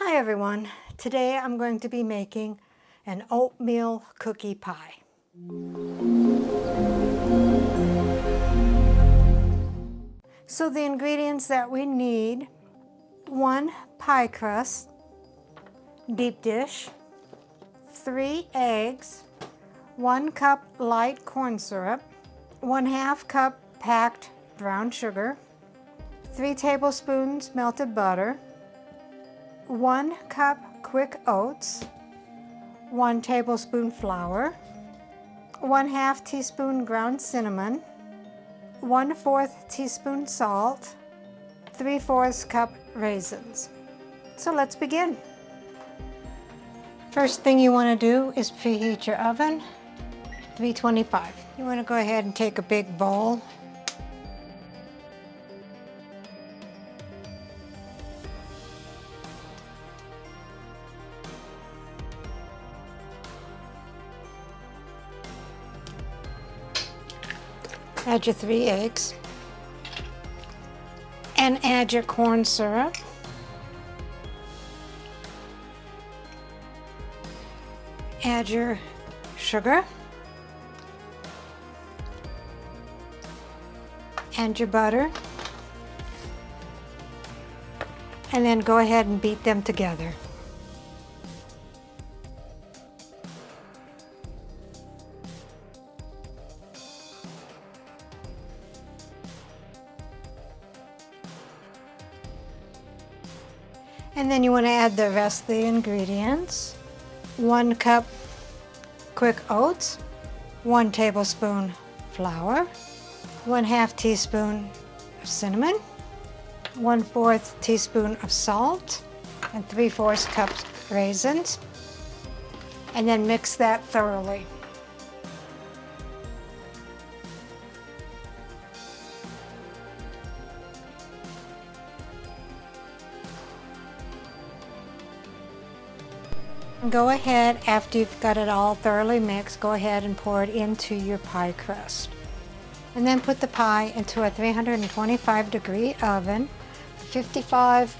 Hi everyone. Today I'm going to be making an oatmeal cookie pie. So the ingredients that we need: 1 pie crust, deep dish, 3 eggs, 1 cup light corn syrup, 1/2 cup packed brown sugar, 3 tablespoons melted butter, 1 cup quick oats, 1 tablespoon flour, 1/2 teaspoon ground cinnamon, 1/4 teaspoon salt, 3/4 cup raisins. So let's begin. First thing you want to do is preheat your oven, 325. You want to go ahead and take a big bowl. Add your 3 eggs and add your corn syrup. Add your sugar and your butter, and then go ahead and beat them together. And then you want to add the rest of the ingredients. 1 cup quick oats, 1 tablespoon flour, 1/2 teaspoon of cinnamon, 1/4 teaspoon of salt, and 3/4 cups raisins. And then mix that thoroughly. Go ahead, after you've got it all thoroughly mixed, go ahead and pour it into your pie crust. And then put the pie into a 325-degree oven for 55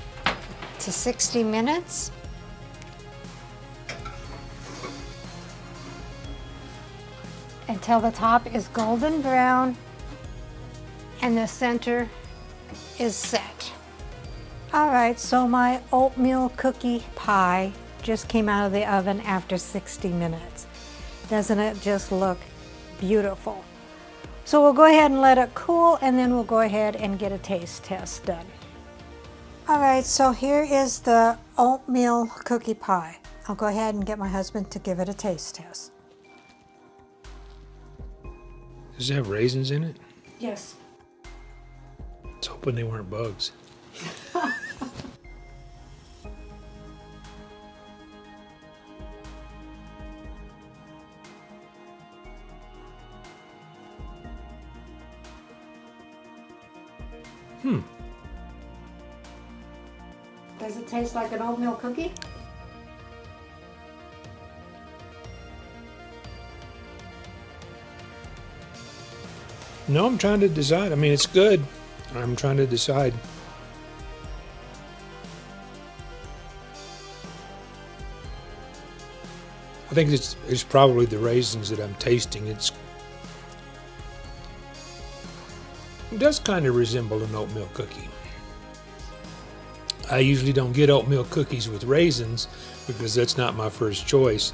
to 60 minutes. Until the top is golden brown and the center is set. All right, so my oatmeal cookie pie just came out of the oven after 60 minutes. Doesn't it just look beautiful? So we'll go ahead and let it cool, and then we'll go ahead and get a taste test done. All right, so here is the oatmeal cookie pie. I'll go ahead and get my husband to give it a taste test. Does it have raisins in it? Yes. I was hoping they weren't bugs. Does it taste like an oatmeal cookie? No, I'm trying to decide. I mean, it's good. I'm trying to decide. I think it's probably the raisins that I'm tasting. It does kind of resemble an oatmeal cookie. I usually don't get oatmeal cookies with raisins because that's not my first choice.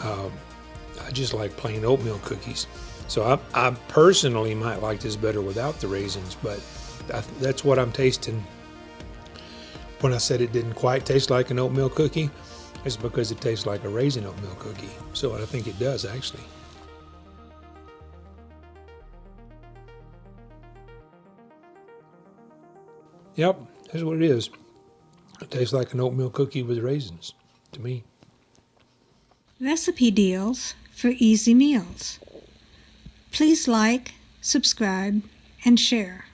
I just like plain oatmeal cookies. So I personally might like this better without the raisins, but that's what I'm tasting. When I said it didn't quite taste like an oatmeal cookie, it's because it tastes like a raisin oatmeal cookie. So I think it does, actually. Yep, that's what it is. It tastes like an oatmeal cookie with raisins, to me. Recipe deals for easy meals. Please like, subscribe, and share.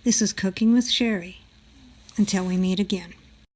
This is Cooking with Sherry. Until we meet again.